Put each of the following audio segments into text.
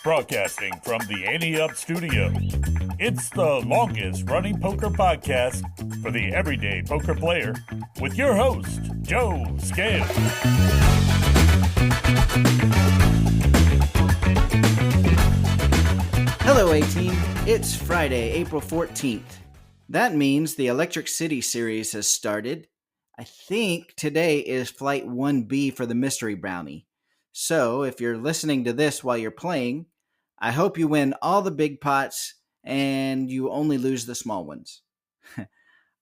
Broadcasting from the Ante Up studio, it's the longest running poker podcast for the everyday poker player with your host, Joe Scale. Hello, A-Team. It's Friday, April 14th. That means the Electric City series has started. I think today is Flight 1B for the Mystery Brownie. So, if you're listening to this while you're playing, I hope you win all the big pots and you only lose the small ones.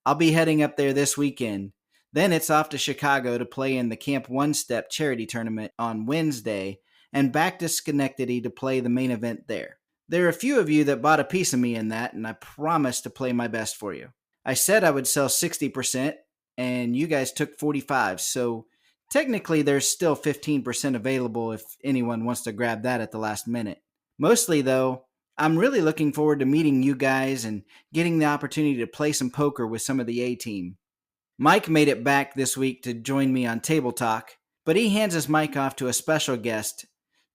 I'll be heading up there this weekend. Then it's off to Chicago to play in the Camp One Step charity tournament on Wednesday and back to Schenectady to play the main event there. There are a few of you that bought a piece of me in that, and I promise to play my best for you. I said I would sell 60%, and you guys took 45%, so technically there's still 15% available if anyone wants to grab that at the last minute. Mostly, though, I'm really looking forward to meeting you guys and getting the opportunity to play some poker with some of the A-Team. Mike made it back this week to join me on Table Talk, but he hands his mic off to a special guest.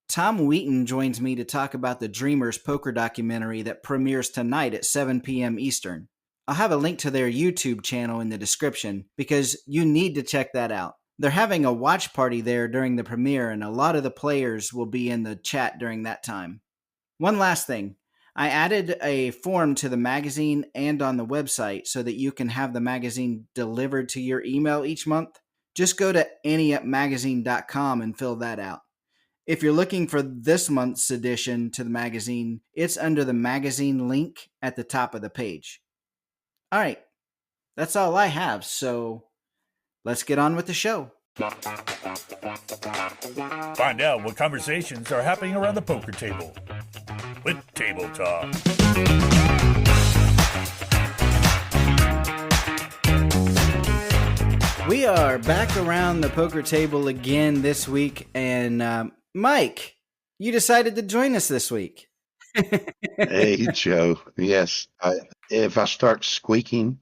Tom Wheaton joins me to talk about the Dreamers poker documentary that premieres tonight at 7 p.m. Eastern. I'll have a link to their YouTube channel in the description because you need to check that out. They're having a watch party there during the premiere, and a lot of the players will be in the chat during that time. One last thing. I added a form to the magazine and on the website so that you can have the magazine delivered to your email each month. Just go to anyupmagazine.com and fill that out. If you're looking for this month's edition to the magazine, it's under the magazine link at the top of the page. All right, that's all I have, so let's get on with the show. Find out what conversations are happening around the poker table with Table Talk. We are back around the poker table again this week, and Mike, you decided to join us this week. Hey, Joe. Yes. If I start squeaking,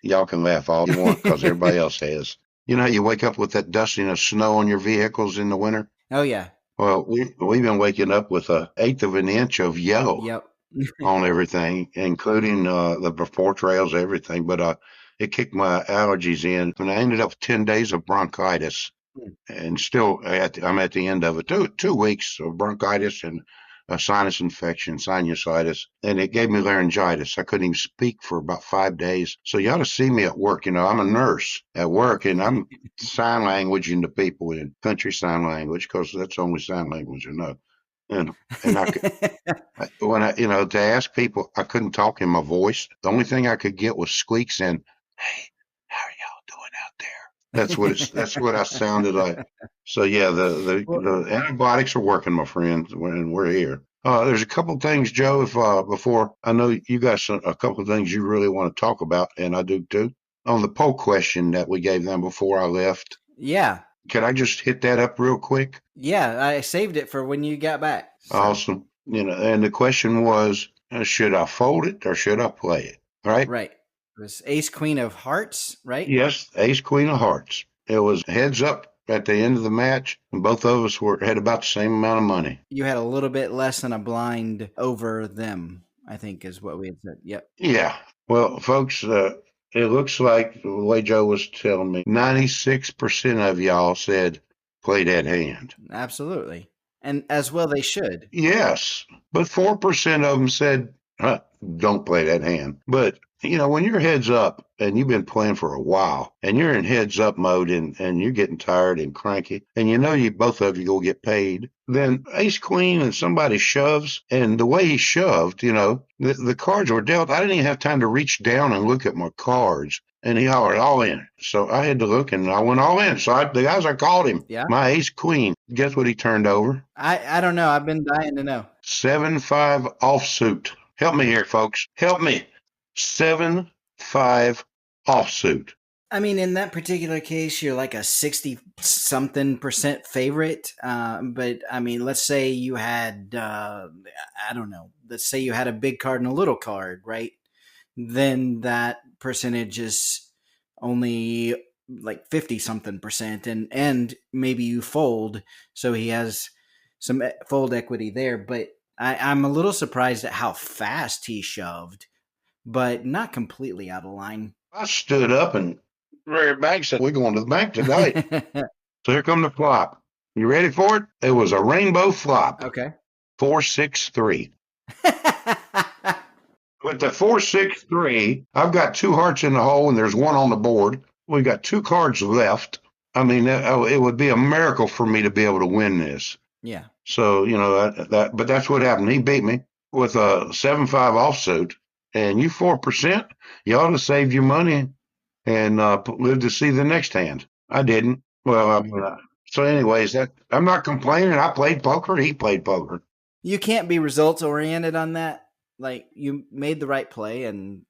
y'all can laugh all you want because everybody else has. You know how you wake up with that dusting of snow on your vehicles in the winter? Oh, yeah. Well, we've been waking up with an eighth of an inch of yellow Yep. on everything, including the before trails, everything. But it kicked my allergies in, and I ended up with 10 days of bronchitis. And still, I'm at the end of it. 2 weeks of bronchitis and a sinus infection, sinusitis, and it gave me laryngitis. I couldn't even speak for about 5 days. So you ought to see me at work. You know, I'm a nurse at work, and I'm sign languaging to people in country sign language because that's the only sign language I know. And to ask people, I couldn't talk in my voice. The only thing I could get was squeaks and, "Hey, how are y'all doing out there?" That's what I sounded like. So yeah, the antibiotics are working, my friends, and we're here. There's a couple things, Joe. If before I know you got a couple of things you really want to talk about, and I do too. On the poll question that we gave them before I left. Yeah. Can I just hit that up real quick? Yeah, I saved it for when you got back. So. Awesome. And the question was, should I fold it or should I play it? Right. Right. It was Ace Queen of Hearts, right? Yes, Ace Queen of Hearts. It was heads up at the end of the match, and both of us had about the same amount of money. You had a little bit less than a blind over them, I think is what we had said. Yep. Yeah. Well, folks, it looks like the way Joe was telling me, 96% of y'all said play that hand. Absolutely. And as well they should. Yes. But 4% of them said, don't play that hand. But when you're heads up and you've been playing for a while and you're in heads up mode and you're getting tired and cranky and both of you go get paid, then ace queen and somebody shoves, and the way he shoved, the cards were dealt. I didn't even have time to reach down and look at my cards, and he hollered all in. So I had to look, and I went all in. So the guys, I called him. Yeah. My ace queen. Guess what he turned over? I don't know. I've been dying to know. 7-5 offsuit. Help me here, folks. Help me. 7-5 offsuit. I mean, in that particular case, you're like a 60-something% favorite. But I mean, let's say you had, I don't know, let's say you had a big card and a little card, right? Then that percentage is only like 50-something%, and maybe you fold, so he has some fold equity there. But I'm a little surprised at how fast he shoved, but not completely out of line. I stood up and Ray Bank said, "We're going to the bank tonight." So here come the flop. You ready for it? It was a rainbow flop. Okay. 4-6-3. With the 4-6-3, I've got 2 hearts in the hole and there's 1 on the board. We got 2 cards left. I mean, it would be a miracle for me to be able to win this. Yeah. So, but that's what happened. He beat me with a 7-5 offsuit, and you 4%, you ought to save your money and live to see the next hand. I didn't. Well, so anyways, I'm not complaining. I played poker. He played poker. You can't be results oriented on that. Like, you made the right play, and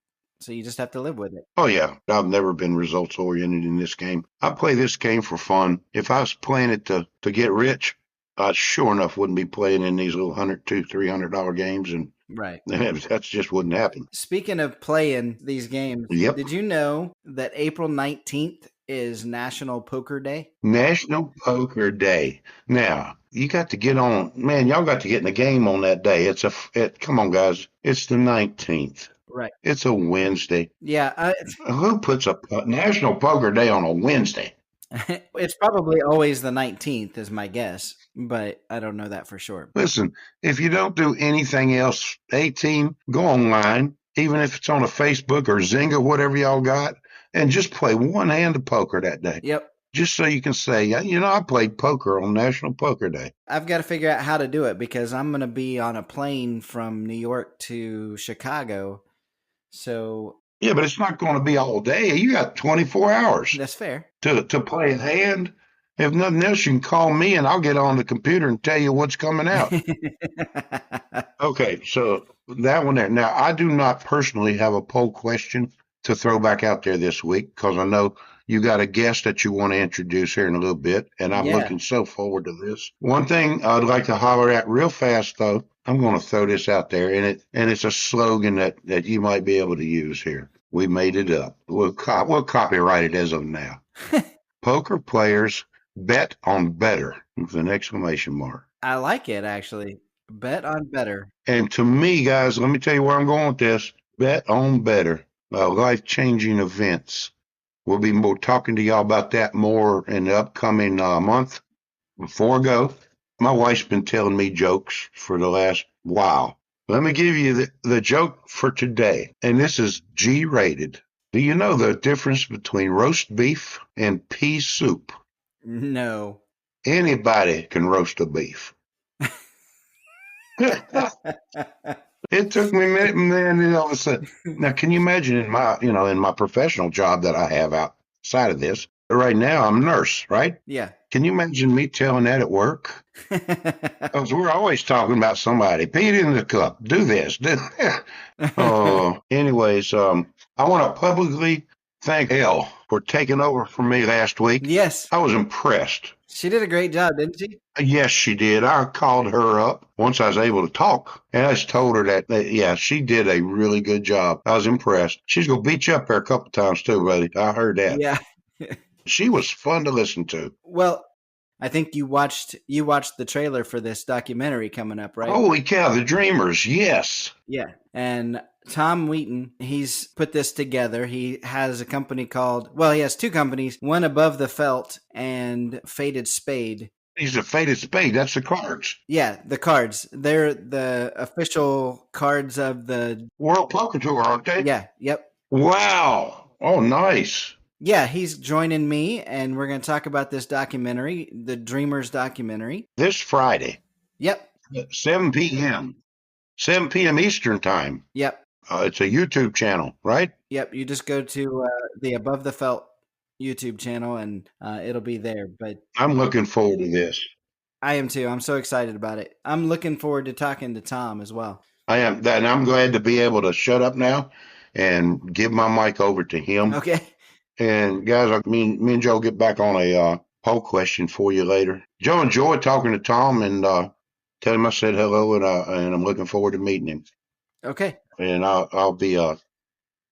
so you just have to live with it. Oh, yeah. I've never been results oriented in this game. I play this game for fun. If I was playing it to get rich, I sure enough wouldn't be playing in these little $100, $200, $300 games, and Right. that just wouldn't happen. Speaking of playing these games, Yep. Did you know that April 19th is National Poker Day? National Poker Day. Now, you got to get on, man, y'all got to get in the game on that day. Come on, guys. It's the 19th. Right. It's a Wednesday. Yeah. Who puts a National Poker Day on a Wednesday? It's probably always the 19th is my guess, but I don't know that for sure. Listen, if you don't do anything else, A-Team, go online, even if it's on a Facebook or Zynga, whatever y'all got, and just play one hand of poker that day. Yep. Just so you can say, I played poker on National Poker Day. I've got to figure out how to do it because I'm going to be on a plane from New York to Chicago. So yeah, but it's not going to be all day. You got 24 hours. That's fair. To play a hand. If nothing else, you can call me and I'll get on the computer and tell you what's coming out. Okay, so that one there. Now, I do not personally have a poll question to throw back out there this week because I know you got a guest that you want to introduce here in a little bit, and I'm looking so forward to this. One thing I'd like to holler at real fast, though, I'm going to throw this out there, and it's a slogan that you might be able to use here. We made it up. We'll copyright it as of now. Poker players bet on better with an exclamation mark. I like it, actually. Bet on better. And to me, guys, let me tell you where I'm going with this. Bet on better. Life-changing events. We'll be talking to y'all about that more in the upcoming month. Before I go, my wife's been telling me jokes for the last while. Let me give you the joke for today, and this is G-rated. Do you know the difference between roast beef and pea soup? No. Anybody can roast a beef. It took me a minute, and then all of a sudden. Now, can you imagine in my professional job that I have outside of this? Right now, I'm a nurse, right? Yeah. Can you imagine me telling that at work? Because we're always talking about somebody. Pee in the cup. Do this. Do that. Anyways, I want to publicly thank Elle for taking over for me last week. Yes. I was impressed. She did a great job, didn't she? Yes, she did. I called her up once I was able to talk, and I just told her that she did a really good job. I was impressed. She's going to beat you up there a couple times too, buddy. I heard that. Yeah. She was fun to listen to. Well, I think you watched the trailer for this documentary coming up, right? Holy cow, The Dreamers, yes. Yeah. And Tom Wheaton, he's put this together. He has a company he has 2 companies, one Above the Felt and Faded Spade. He's a Faded Spade. That's the cards. Yeah, the cards. They're the official cards of the World Poker Tour, aren't they? Yeah, yep. Wow. Oh, nice. Yeah, he's joining me, and we're going to talk about this documentary, the Dreamers documentary. This Friday. Yep. At 7 p.m. 7 p.m. Eastern Time. Yep. It's a YouTube channel, right? Yep. You just go to the Above the Felt YouTube channel, and it'll be there. But I'm looking forward to this. I am too. I'm so excited about it. I'm looking forward to talking to Tom as well. I am. And I'm glad to be able to shut up now and give my mic over to him. Okay. And guys, me and Joe get back on a poll question for you later. Joe enjoyed talking to Tom and tell him I said hello, and I'm looking forward to meeting him. Okay. And I'll be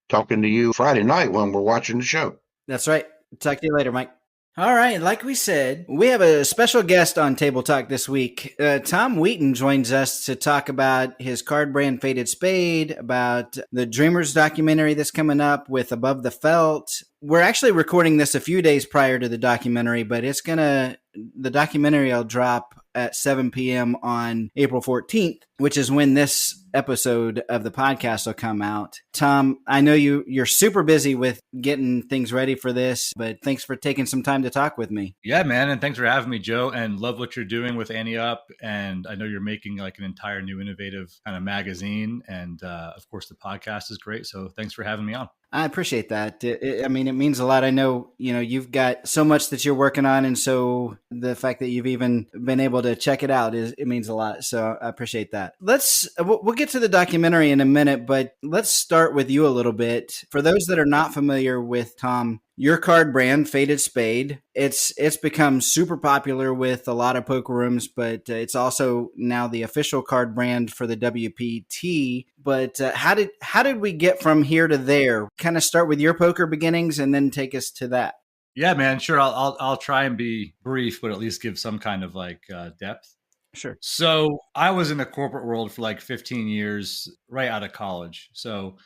talking to you Friday night when we're watching the show. That's right. Talk to you later, Mike. All right, like we said, we have a special guest on Table Talk this week. Tom Wheaton joins us to talk about his card brand Faded Spade, about the Dreamers documentary that's coming up with Above the Felt. We're actually recording this a few days prior to the documentary, but the documentary will drop at 7 p.m. on April 14th, which is when this episode of the podcast will come out. Tom, I know you're super busy with getting things ready for this, but thanks for taking some time to talk with me. Yeah, man. And thanks for having me, Joe. And love what you're doing with Ante Up. And I know you're making like an entire new innovative kind of magazine. And of course, the podcast is great. So thanks for having me on. I appreciate that. It means a lot. I know, you've got so much that you're working on. And so the fact that you've even been able to check it out it means a lot. So I appreciate that. We'll get to the documentary in a minute, but let's start with you a little bit. For those that are not familiar with Tom, your card brand, Faded Spade, it's become super popular with a lot of poker rooms, but it's also now the official card brand for the WPT. But how did we get from here to there? Kind of start with your poker beginnings and then take us to that. Yeah, man. Sure. I'll try and be brief, but at least give some kind of like depth. Sure. So I was in the corporate world for like 15 years right out of college. So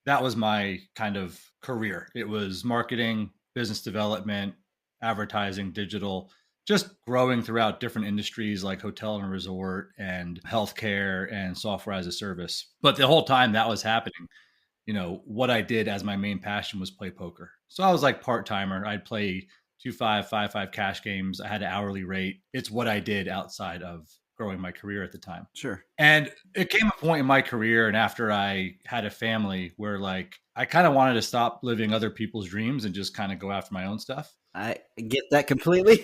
that was my kind of career. It was marketing, business development, advertising, digital, just growing throughout different industries like hotel and resort and healthcare and software as a service. But the whole time that was happening, what I did as my main passion was play poker. So I was like part-timer. I'd play 2-5, 5-5 cash games. I had an hourly rate. It's what I did outside of growing my career at the time. Sure. And it came a point in my career and after I had a family where like I kind of wanted to stop living other people's dreams and just kind of go after my own stuff. I get that completely.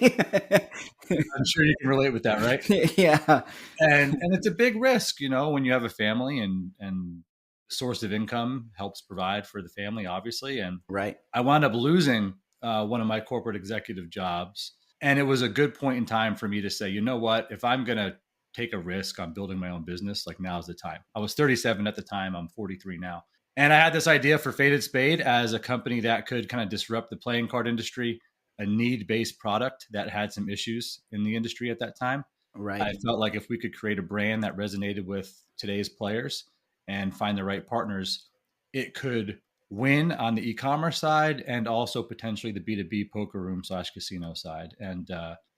I'm sure you can relate with that, right? Yeah. And it's a big risk, when you have a family and source of income helps provide for the family, obviously. And right. I wound up losing one of my corporate executive jobs. And it was a good point in time for me to say, you know what, if I'm going to take a risk on building my own business, like now's the time. I was 37 at the time. I'm 43 now. And I had this idea for Faded Spade as a company that could kind of disrupt the playing card industry, a need-based product that had some issues in the industry at that time. Right. I felt like if we could create a brand that resonated with today's players and find the right partners, it could win on the e-commerce side and also potentially the B2B poker room / casino side. And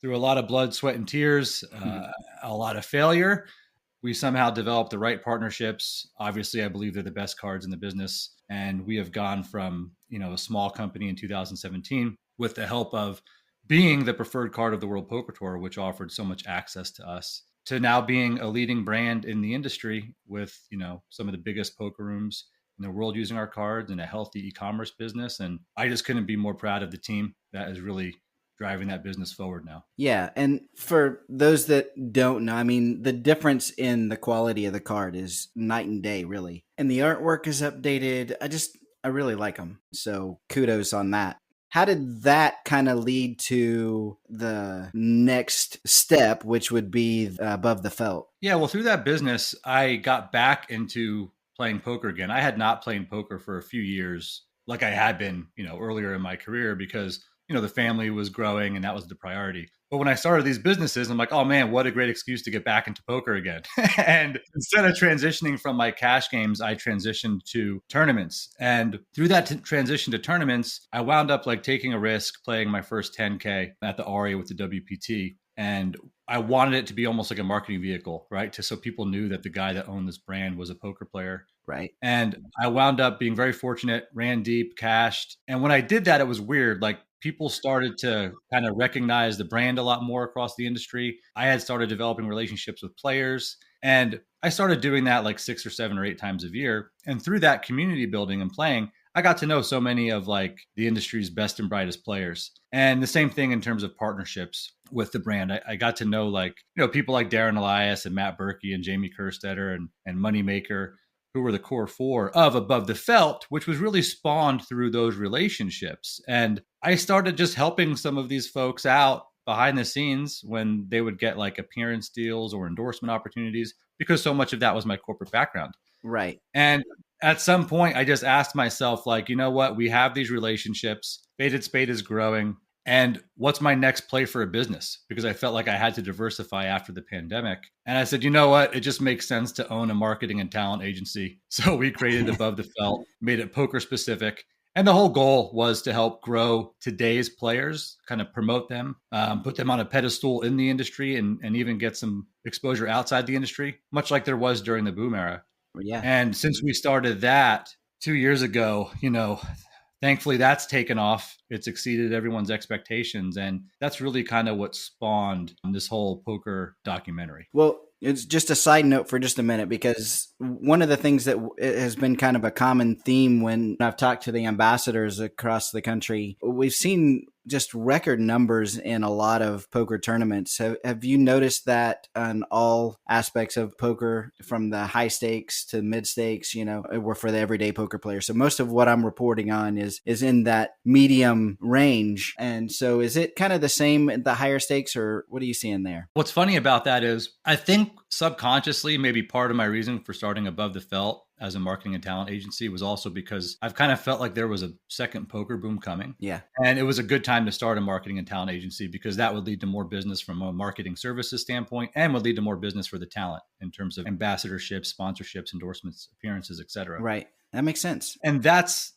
through a lot of blood, sweat, and tears, a lot of failure, we somehow developed the right partnerships. Obviously, I believe they're the best cards in the business. And we have gone from, a small company in 2017 with the help of being the preferred card of the World Poker Tour, which offered so much access to us, to now being a leading brand in the industry with, some of the biggest poker rooms in the world using our cards and a healthy e-commerce business. And I just couldn't be more proud of the team that is really driving that business forward now. Yeah. And for those that don't know, the difference in the quality of the card is night and day, really. And the artwork is updated. I really like them. So kudos on that. How did that kind of lead to the next step, which would be Above the Felt? Yeah, well, through that business, I got back into playing poker again. I had not played poker for a few years like I had been, earlier in my career because, the family was growing and that was the priority. But when I started these businesses, I'm like, oh man, what a great excuse to get back into poker again. And instead of transitioning from my cash games, I transitioned to tournaments. And through that transition to tournaments, I wound up like taking a risk playing my first 10K at the Aria with the WPT. And I wanted it to be almost like a marketing vehicle, right? So people knew that the guy that owned this brand was a poker player. Right. And I wound up being very fortunate, ran deep, cashed. And when I did that, it was weird. Like people started to kind of recognize the brand a lot more across the industry. I had started developing relationships with players. And I started doing that like 6 or 7 or 8 times a year. And through that community building and playing, I got to know so many of like the industry's best and brightest players. And the same thing in terms of partnerships with the brand. I got to know like, people like Darren Elias and Matt Berkey and Jamie Kerstetter and Moneymaker, who were the core 4 of Above the Felt, which was really spawned through those relationships. And I started just helping some of these folks out behind the scenes when they would get like appearance deals or endorsement opportunities, because so much of that was my corporate background. Right. And at some point, I just asked myself, like, you know what? We have these relationships. Faded Spade is growing. And what's my next play for a business? Because I felt like I had to diversify after the pandemic. And I said, you know what? It just makes sense to own a marketing and talent agency. So we created Above the Felt, made it poker specific. And the whole goal was to help grow today's players, kind of promote them, put them on a pedestal in the industry, and even get some exposure outside the industry, much like there was during the boom era. Yeah. And since we started that 2 years ago, thankfully that's taken off. It's exceeded everyone's expectations. And that's really kind of what spawned this whole poker documentary. Well, it's just a side note for just a minute, because one of the things that has been kind of a common theme when I've talked to the ambassadors across the country, we've seen just record numbers in a lot of poker tournaments. Have you noticed that on all aspects of poker, from the high stakes to mid stakes, or for the everyday poker player? So most of what I'm reporting on is in that medium range. And so is it kind of the same at the higher stakes, or what are you seeing there? What's funny about that is I think subconsciously, maybe part of my reason for starting Above the Felt as a marketing and talent agency was also because I've kind of felt like there was a second poker boom coming. Yeah. And it was a good time to start a marketing and talent agency, because that would lead to more business from a marketing services standpoint, and would lead to more business for the talent in terms of ambassadorships, sponsorships, endorsements, appearances, etc. Right. That makes sense. And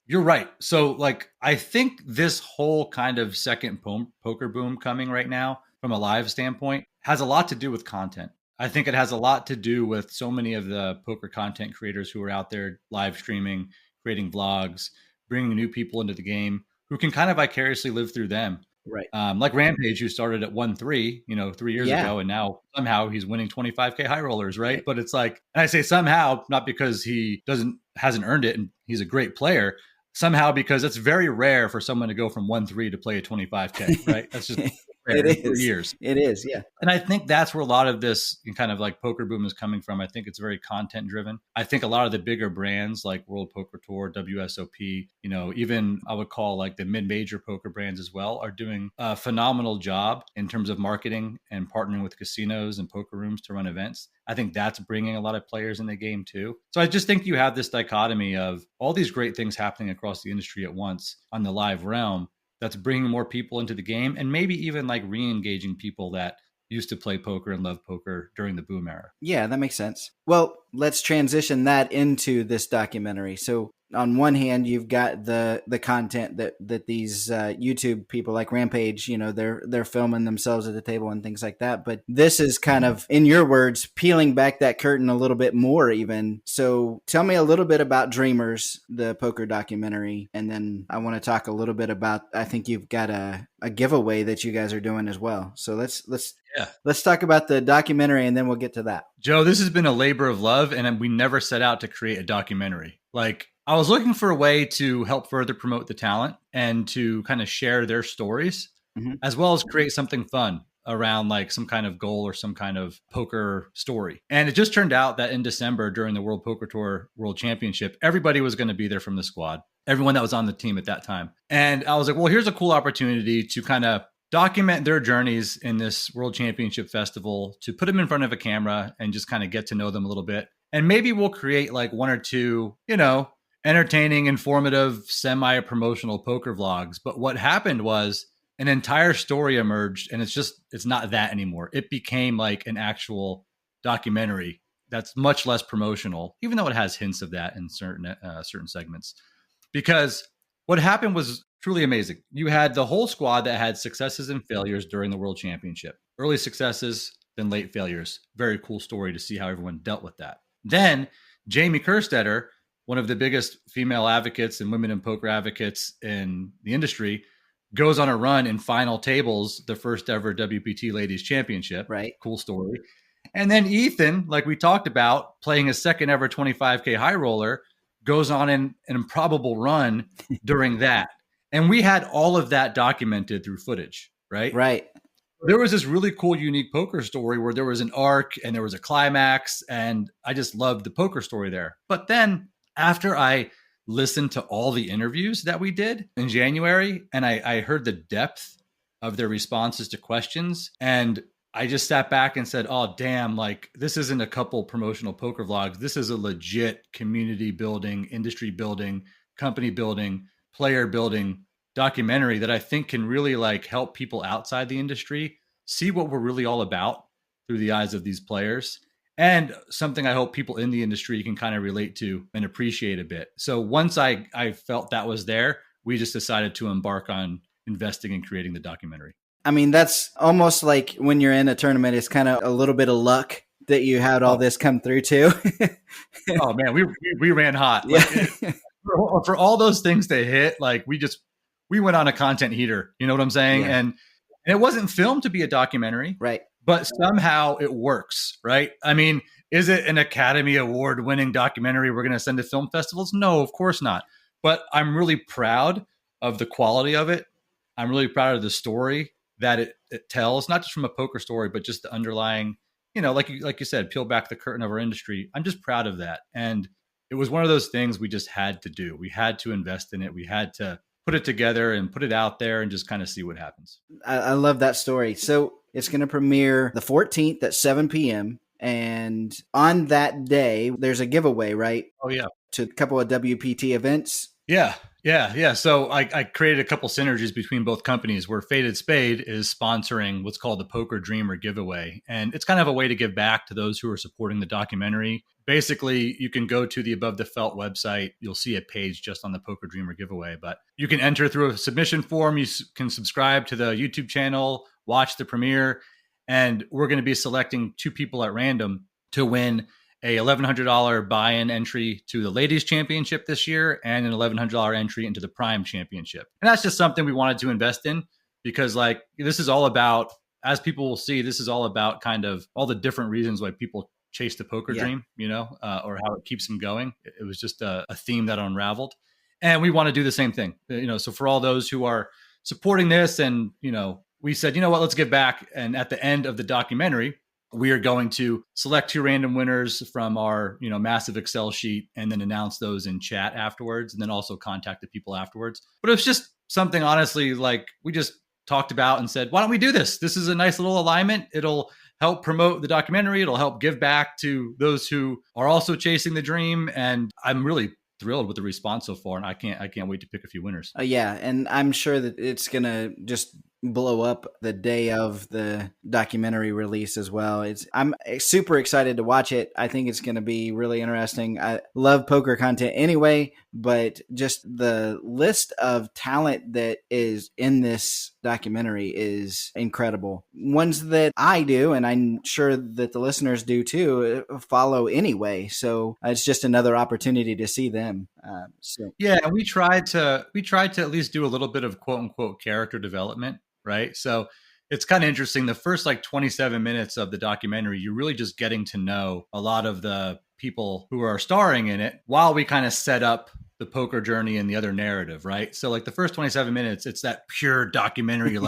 you're right. So I think this whole kind of second poker boom coming right now from a live standpoint has a lot to do with content. I think it has a lot to do with so many of the poker content creators who are out there live streaming, creating vlogs, bringing new people into the game who can kind of vicariously live through them. Right. Like Rampage, who started at 1-3, 3 years ago, and now somehow he's winning 25K high rollers, right? But it's and I say somehow, not because he hasn't earned it and he's a great player, somehow because it's very rare for someone to go from 1-3 to play a 25K, right? That's just it is. Years. It is, yeah. And I think that's where a lot of this kind of poker boom is coming from. I think it's very content driven. I think a lot of the bigger brands like World Poker Tour, WSOP, even I would call the mid-major poker brands as well, are doing a phenomenal job in terms of marketing and partnering with casinos and poker rooms to run events. I think that's bringing a lot of players in the game too. So I just think you have this dichotomy of all these great things happening across the industry at once on the live realm that's bringing more people into the game, and maybe even re-engaging people that used to play poker and love poker during the boom era. Yeah, that makes sense. Well, let's transition that into this documentary. So on one hand, you've got the content that these YouTube people like Rampage, they're filming themselves at the table and things like that. But this is kind of, in your words, peeling back that curtain a little bit more even. So tell me a little bit about Dreamers, the poker documentary. And then I want to talk a little bit about, I think you've got a giveaway that you guys are doing as well. So let's talk about the documentary, and then we'll get to that. Joe, this has been a labor of love, and we never set out to create a documentary. I was looking for a way to help further promote the talent and to kind of share their stories, as well as create something fun around some kind of goal or some kind of poker story. And it just turned out that in December, during the World Poker Tour World Championship, everybody was going to be there from the squad, everyone that was on the team at that time. And I was like, well, here's a cool opportunity to kind of document their journeys in this World Championship Festival, to put them in front of a camera and just kind of get to know them a little bit. And maybe we'll create one or two, entertaining, informative, semi-promotional poker vlogs. But what happened was an entire story emerged, and it's not that anymore. It became an actual documentary that's much less promotional, even though it has hints of that in certain segments. Because what happened was truly amazing. You had the whole squad that had successes and failures during the World Championship. Early successes, then late failures. Very cool story to see how everyone dealt with that. Then Jamie Kerstetter, one of the biggest female advocates and women in poker advocates in the industry, goes on a run in final tables, the first ever WPT Ladies Championship. Right. Cool story. And then Ethan, like we talked about, playing his second ever 25K high roller, goes on an improbable run during that. And we had all of that documented through footage, right? Right. There was this really cool, unique poker story where there was an arc and there was a climax, and I just loved the poker story there. But then after I listened to all the interviews that we did in January, and I heard the depth of their responses to questions, and I just sat back and said, oh, damn, this isn't a couple promotional poker vlogs. This is a legit community building, industry building, company building, player building documentary that I think can really like help people outside the industry see what we're really all about through the eyes of these players, and something I hope people in the industry can kind of relate to and appreciate a bit. So once I felt that was there, we just decided to embark on investing in creating the documentary. I mean, that's almost like when you're in a tournament, it's kind of a little bit of luck that you had all this come through too. Oh man, we ran hot. Yeah. Like, for all those things to hit, like we went on a content heater. You know what I'm saying? Yeah. And it wasn't filmed to be a documentary, Right. but somehow it works, right? I mean, is it an Academy Award winning documentary we're going to send to film festivals? No, of course not. But I'm really proud of the quality of it. I'm really proud of the story that it tells, not just from a poker story, but just the underlying, like you said, peel back the curtain of our industry. I'm just proud of that. And it was one of those things we just had to do. We had to invest in it. We had to put it together and put it out there and just kind of see what happens. I love that story. So it's going to premiere the 14th at 7 p.m. And on that day, there's a giveaway, right? Oh, yeah. To a couple of WPT events. Yeah. So I created a couple synergies between both companies where Faded Spade is sponsoring what's called the Poker Dreamer giveaway. And it's kind of a way to give back to those who are supporting the documentary. Basically, you can go to the Above the Felt website. You'll see a page just on the Poker Dreamer giveaway, but you can enter through a submission form. You can subscribe to the YouTube channel, watch the premiere, and we're going to be selecting 2 people at random to win a $1,100 buy-in entry to the Ladies Championship this year and an $1,100 entry into the Prime Championship. And that's just something we wanted to invest in because like this is all about, as people will see, this is all about kind of all the different reasons why people chase the poker dream, or how it keeps them going. It was just a theme that unraveled. And we want to do the same thing, so for all those who are supporting this and, we said, let's give back. And at the end of the documentary, we are going to select 2 random winners from our, massive Excel sheet and then announce those in chat afterwards and then also contact the people afterwards. But it's just something, honestly, like we just talked about and said, why don't we do this? This is a nice little alignment. It'll help promote the documentary. It'll help give back to those who are also chasing the dream. And I'm really thrilled with the response so far. And I can't wait to pick a few winners. Yeah. And I'm sure that it's going to just blow up the day of the documentary release as well. I'm super excited to watch it. I think it's going to be really interesting. I love poker content anyway, but just the list of talent that is in this documentary is incredible. Ones that I do, and I'm sure that the listeners do too, follow anyway. So it's just another opportunity to see them. Yeah, and we tried to at least do a little bit of quote unquote character development. Right. So it's kind of interesting. The first 27 minutes of the documentary, you're really just getting to know a lot of the people who are starring in it while we kind of set up the poker journey and the other narrative. Right. So the first 27 minutes, it's that pure documentary. You're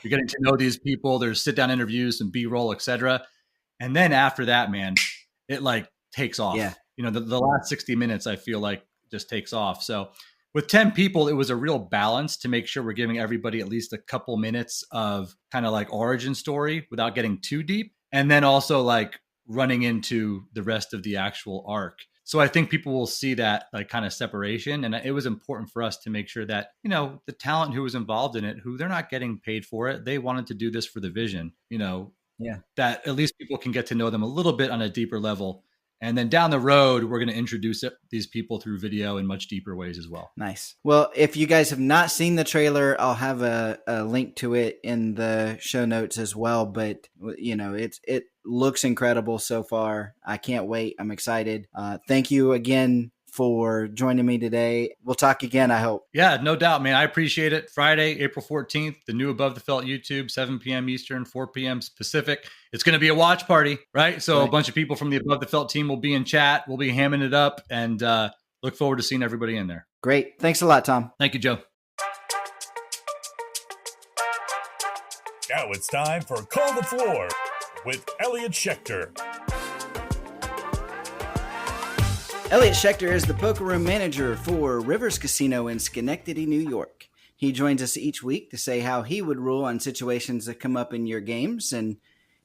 getting to know these people. There's sit down interviews and B-roll, etc. And then after that, man, it takes off. Yeah. The last 60 minutes, I feel like just takes off. So with 10 people, it was a real balance to make sure we're giving everybody at least a couple minutes of kind of origin story without getting too deep. And then also running into the rest of the actual arc. So I think people will see that kind of separation. And it was important for us to make sure that, the talent who was involved in it, who they're not getting paid for it, they wanted to do this for the vision, that at least people can get to know them a little bit on a deeper level. And then down the road, we're going to introduce these people through video in much deeper ways as well. Nice. Well, if you guys have not seen the trailer, I'll have a link to it in the show notes as well. But, it looks incredible so far. I can't wait. I'm excited. Thank you again for joining me today. We'll talk again, I hope. Yeah, no doubt, man. I appreciate it. Friday, April 14th, the new Above the Felt YouTube, 7 p.m. Eastern, 4 p.m. Pacific. It's going to be a watch party, right? So A bunch of people from the Above the Felt team will be in chat. We'll be hamming it up and look forward to seeing everybody in there. Great. Thanks a lot, Tom. Thank you, Joe. Now it's time for Call the Floor with Elliot Schechter. Elliot Schechter is the poker room manager for Rivers Casino in Schenectady, New York. He joins us each week to say how he would rule on situations that come up in your games, and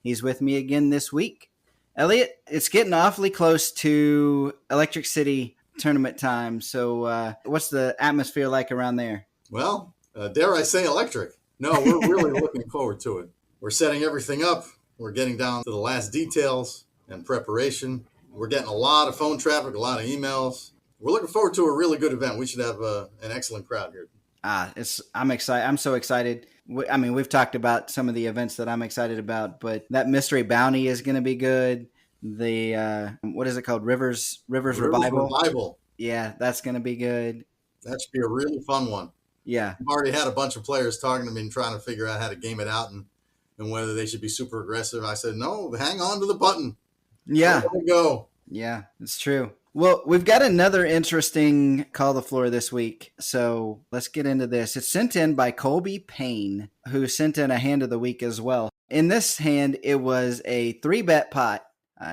he's with me again this week. Elliot, it's getting awfully close to Electric City tournament time, so what's the atmosphere like around there? Well, Dare I say electric? No, we're really looking forward to it. We're setting everything up. We're getting down to the last details and preparation. We're getting a lot of phone traffic, a lot of emails. We're looking forward to a really good event. We should have an excellent crowd here. I'm excited. I'm so excited. I mean, we've talked about some of the events that I'm excited about, but that mystery bounty is going to be good. The what is it called? Rivers Revival. Yeah, that's going to be good. That should be a really fun one. Yeah. I've already had a bunch of players talking to me and trying to figure out how to game it out and whether they should be super aggressive. I said, no, hang on to the button. Yeah. Let it go. Yeah, it's true. Well, we've got another interesting call the floor this week, so let's get into this. It's sent in by Colby Payne, who sent in a hand of the week as well. In this hand, it was a 3-bet pot.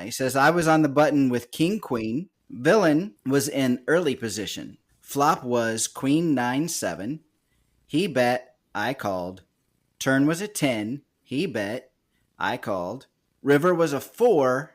He says, I was on the button with King Queen. Villain was in early position. Flop was Queen 9-7. He bet, I called. Turn was a 10. He bet, I called. River was a 4.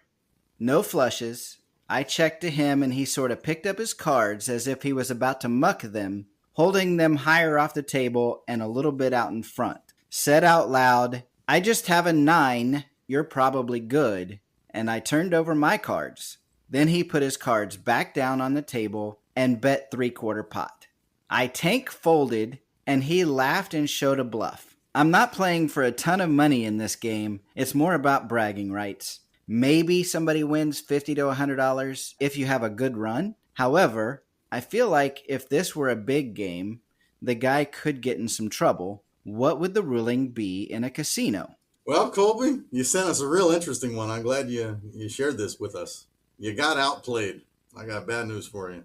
No flushes. I checked to him and he sort of picked up his cards as if he was about to muck them, holding them higher off the table and a little bit out in front. Said out loud, I just have a 9. You're probably good. And I turned over my cards. Then he put his cards back down on the table and bet 3/4 pot. I tank folded and he laughed and showed a bluff. I'm not playing for a ton of money in this game. It's more about bragging rights. Maybe somebody wins $50 to $100 if you have a good run. However, I feel like if this were a big game, the guy could get in some trouble. What would the ruling be in a casino? Well, Colby, you sent us a real interesting one. I'm glad you shared this with us. You got outplayed. I got bad news for you.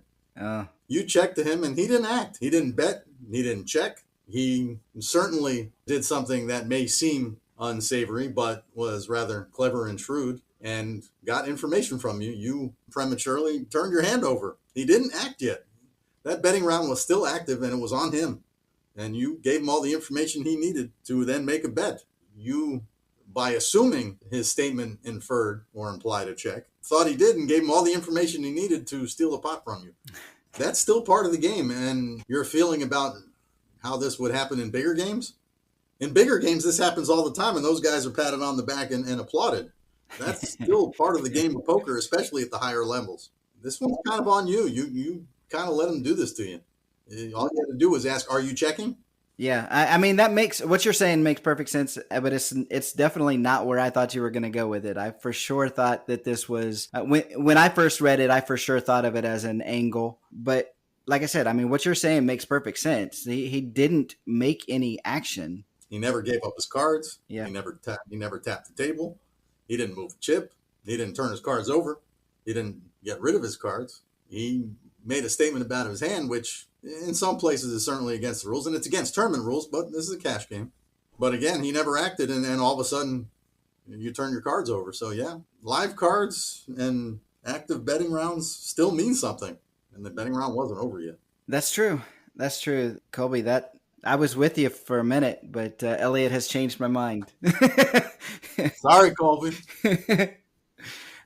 You checked to him and he didn't act. He didn't bet. He didn't check. He certainly did something that may seem unsavory, but was rather clever and shrewd and got information from you. You prematurely turned your hand over. He didn't act yet. That betting round was still active and it was on him. And you gave him all the information he needed to then make a bet. You, by assuming his statement inferred or implied a check, thought he did and gave him all the information he needed to steal a pot from you. That's still part of the game. And your feeling about how this would happen in bigger games? In bigger games, this happens all the time, and those guys are patted on the back and applauded. That's still part of the game of poker, especially at the higher levels. This one's kind of on you. You kind of let him do this to you. All you had to do was ask, are you checking? Yeah, I mean, that makes what you're saying makes perfect sense, but it's definitely not where I thought you were going to go with it. I for sure thought that this was when I first read it, I for sure thought of it as an angle. But like I said, I mean, what you're saying makes perfect sense. He didn't make any action. He never gave up his cards. Yeah. He never tapped the table. He didn't move a chip. He didn't turn his cards over. He didn't get rid of his cards. He made a statement about his hand, which in some places is certainly against the rules, and it's against tournament rules, but this is a cash game. But again, he never acted, and all of a sudden you turn your cards over. So yeah, live cards and active betting rounds still mean something, and the betting round wasn't over yet. That's true. That's true, Colby. That I was with you for a minute, but Elliot has changed my mind. Sorry, Colby.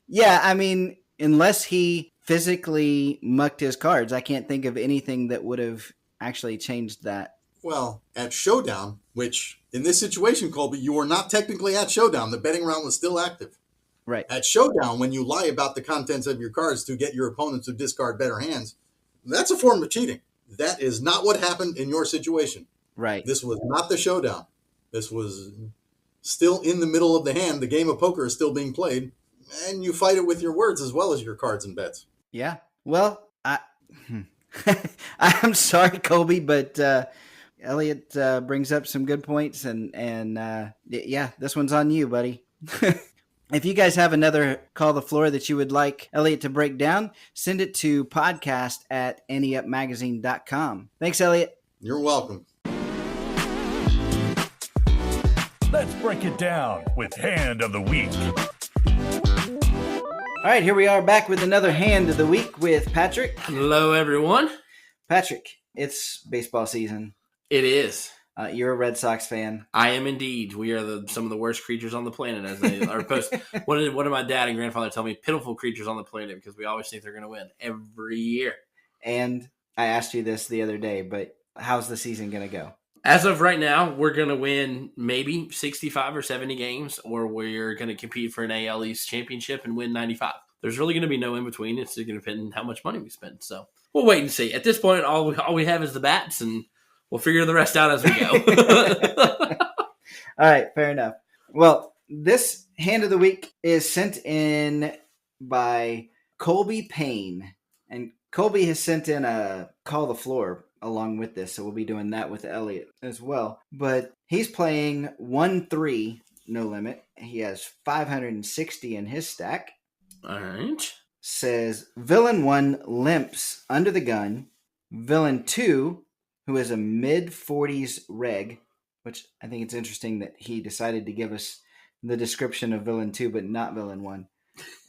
Yeah, I mean, unless he physically mucked his cards, I can't think of anything that would have actually changed that. Well, at Showdown, which in this situation, Colby, you were not technically at Showdown. The betting round was still active. Right. At Showdown, when you lie about the contents of your cards to get your opponent to discard better hands, that's a form of cheating. That is not what happened in your situation. Right. This was not the Showdown. This was still in the middle of the hand. The game of poker is still being played, and you fight it with your words as well as your cards and bets. Yeah. Well, I'm sorry, Colby, but Elliot brings up some good points, and yeah, this one's on you, buddy. If you guys have another Call the Floor that you would like Elliot to break down, send it to podcast@anteupmagazine.com. Thanks, Elliot. You're welcome. Let's break it down with Hand of the Week. All right, here we are back with another Hand of the Week with Patrick. Hello, everyone. Patrick, it's baseball season. It is. You're a Red Sox fan. I am indeed. We are some of the worst creatures on the planet, as they are post. What did my dad and grandfather tell me? Pitiful creatures on the planet, because we always think they're going to win every year. And I asked you this the other day, but how's the season going to go? As of right now, we're going to win maybe 65 or 70 games, or we're going to compete for an AL East championship and win 95. There's really going to be no in between. It's going to depend on how much money we spend. So we'll wait and see. At this point, all we have is the bats, and we'll figure the rest out as we go. All right, fair enough. Well, this hand of the week is sent in by Colby Payne. And Colby has sent in a Call the Floor along with this, so we'll be doing that with Elliot as well. But he's playing 1-3, no limit. He has 560 in his stack. All right. Says Villain 1 limps under the gun. Villain 2, who is a mid-40s reg, which I think it's interesting that he decided to give us the description of Villain 2, but not Villain 1.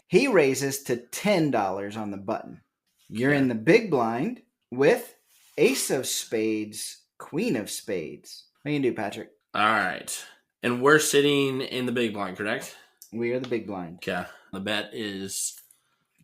He raises to $10 on the button. You're in the big blind with Ace of Spades, Queen of Spades. What do you do, Patrick? All right. And we're sitting in the big blind, correct? We are the big blind. Okay. The bet is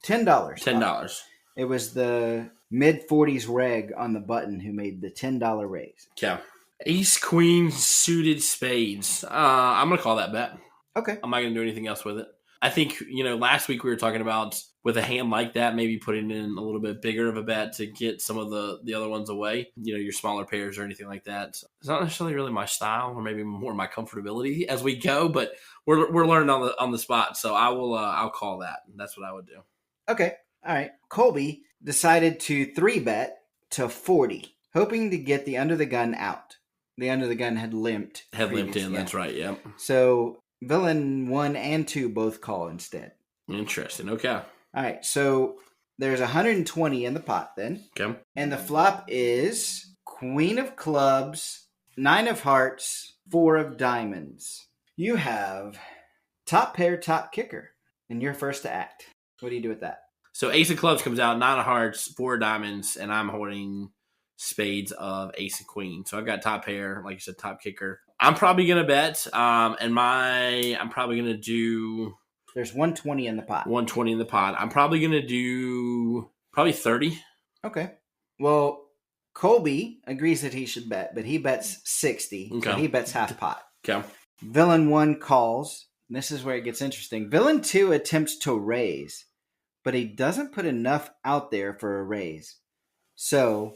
$10. $10. It was the mid-40s reg on the button who made the $10 raise. Okay. Ace, Queen, suited spades. I'm going to call that bet. Okay. I'm not going to do anything else with it. I think, last week we were talking about with a hand like that, maybe putting in a little bit bigger of a bet to get some of the other ones away, your smaller pairs or anything like that. So it's not necessarily really my style, or maybe more my comfortability as we go, but we're learning on the spot. So I'll call that. That's what I would do. Okay. All right. Colby decided to 3-bet to 40, hoping to get the under the gun out. The under the gun had limped. Limped in, that's right, yep. So Villain 1 and 2 both call instead. Interesting, okay. All right, so there's 120 in the pot then. Okay. And the flop is Queen of Clubs, 9 of Hearts, 4 of Diamonds. You have top pair, top kicker, and you're first to act. What do you do with that? So Ace of Clubs comes out, 9 of Hearts, 4 of Diamonds, and I'm holding spades of Ace and Queen. So I've got top pair, like you said, top kicker. I'm probably going to bet, and I'm probably going to do... There's 120 in the pot. 120 in the pot. I'm probably going to do probably 30. Okay. Well, Colby agrees that he should bet, but he bets 60. Okay. So he bets half pot. Okay. Villain 1 calls. This is where it gets interesting. Villain 2 attempts to raise, but he doesn't put enough out there for a raise. So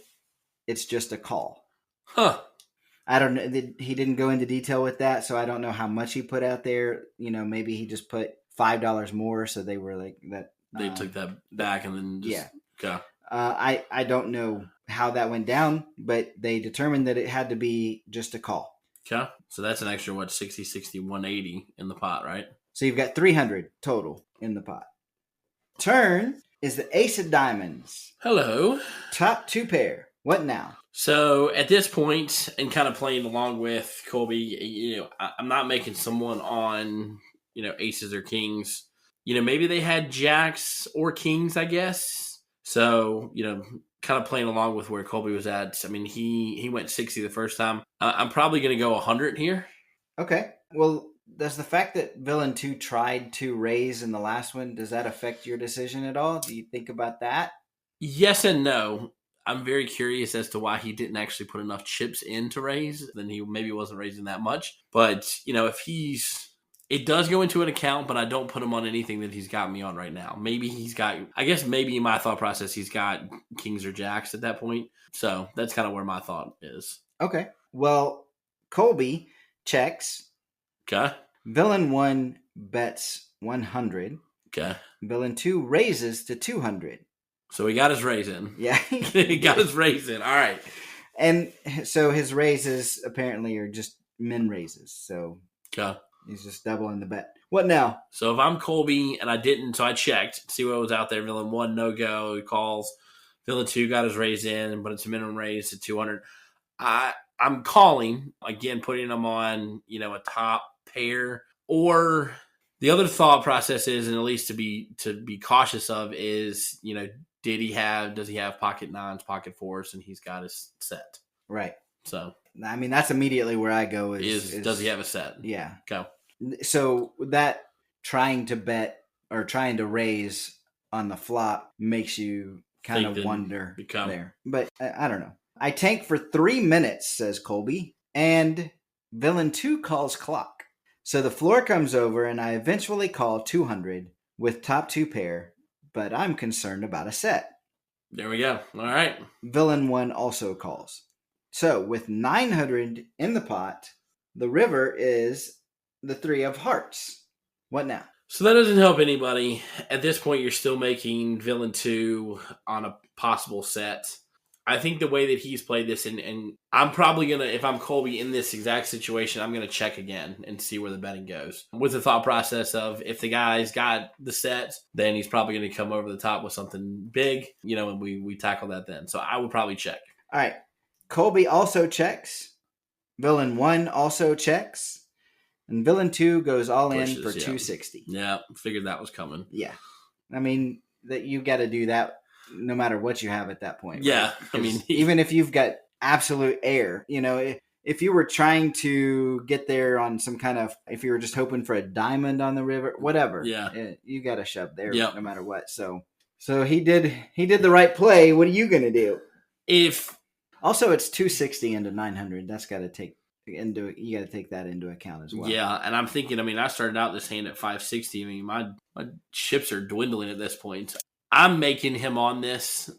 it's just a call. Huh. I don't know. He didn't go into detail with that, so I don't know how much he put out there. Maybe he just put $5 more, so they were like that. They took that back and then just... Yeah. Okay. I don't know how that went down, but they determined that it had to be just a call. Okay. So that's an extra, 60, 60, 180 in the pot, right? So you've got 300 total in the pot. Turn is the Ace of Diamonds. Hello. Top 2 pair. What now? So at this point, and kind of playing along with Colby, I'm not making someone on, aces or kings. Maybe they had jacks or kings, I guess. So, kind of playing along with where Colby was at. I mean, he went 60 the first time. I'm probably going to go 100 here. Okay. Well, does the fact that Villain 2 tried to raise in the last one, does that affect your decision at all? Do you think about that? Yes and no. I'm very curious as to why he didn't actually put enough chips in to raise. Then he maybe wasn't raising that much. But, if it does go into an account, but I don't put him on anything that he's got me on right now. Maybe maybe in my thought process, he's got kings or jacks at that point. So that's kind of where my thought is. Okay. Well, Colby checks. Okay. Villain 1 bets 100. Okay. Villain 2 raises to 200. So he got his raise in. Yeah. He got his raise in. All right. And so his raises apparently are just min raises. So okay. He's just doubling the bet. What now? So if I'm Colby and I checked to see what was out there. Villain 1, no go. He calls. Villain 2 got his raise in, but it's a minimum raise to 200. I'm calling, again, putting them on, a top pair. Or the other thought process is, and at least to be cautious of, is, does he have pocket nines, pocket fours, and he's got his set. Right. So, I mean, that's immediately where I go does he have a set? Yeah. Go. So that trying to bet or trying to raise on the flop makes you kind of wonder there. But I don't know. I tank for 3 minutes, says Colby. And villain 2 calls clock. So the floor comes over, and I eventually call 200 with top 2 pair, but I'm concerned about a set. There we go. All right. Villain 1 also calls. So with 900 in the pot, the river is the 3 of hearts. What now? So that doesn't help anybody. At this point, you're still making villain 2 on a possible set. I think the way that he's played this, and I'm probably going to, if I'm Colby in this exact situation, I'm going to check again and see where the betting goes. With the thought process of if the guy's got the set, then he's probably going to come over the top with something big, and we tackle that then. So I would probably check. All right. Colby also checks. Villain 1 also checks. And villain 2 goes all in for 260. Yeah, figured that was coming. Yeah. I mean, that you got to do that no matter what you have at that point. Yeah. Right? I mean, even if you've got absolute air, if you were trying to get there on some kind of, if you were just hoping for a diamond on the river, whatever. Yeah. You got to shove there no matter what. So he did the right play. What are you going to do? Also, it's 260 into 900. That's got to take you got to take that into account as well. Yeah, and I'm thinking, I started out this hand at 560. I mean, my chips are dwindling at this point. I'm making him on this.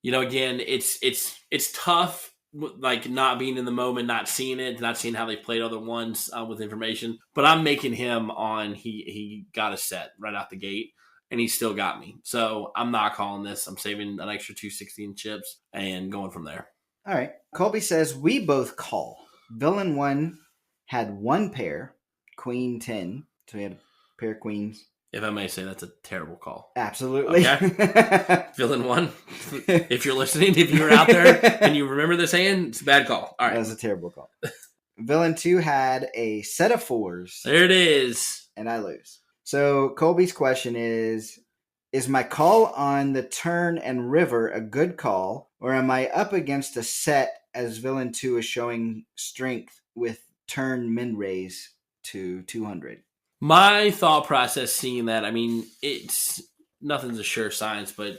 Again, it's tough, like not being in the moment, not seeing it, not seeing how they played other ones with information. But I'm making him on. He got a set right out the gate, and he still got me. So I'm not calling this. I'm saving an extra 260 in chips and going from there. All right. Colby says we both call. Villain 1 had 1 pair, queen 10. So he had a pair of queens. If I may say, that's a terrible call. Absolutely. Okay. Villain 1, if you're listening, if you're out there and you remember this hand, it's a bad call. All right. That was a terrible call. Villain 2 had a set of 4s. There it is. And I lose. So Colby's question is my call on the turn and river a good call, or am I up against a set as villain 2 is showing strength with turn min raise to 200? My thought process seeing that, it's nothing's a sure science, but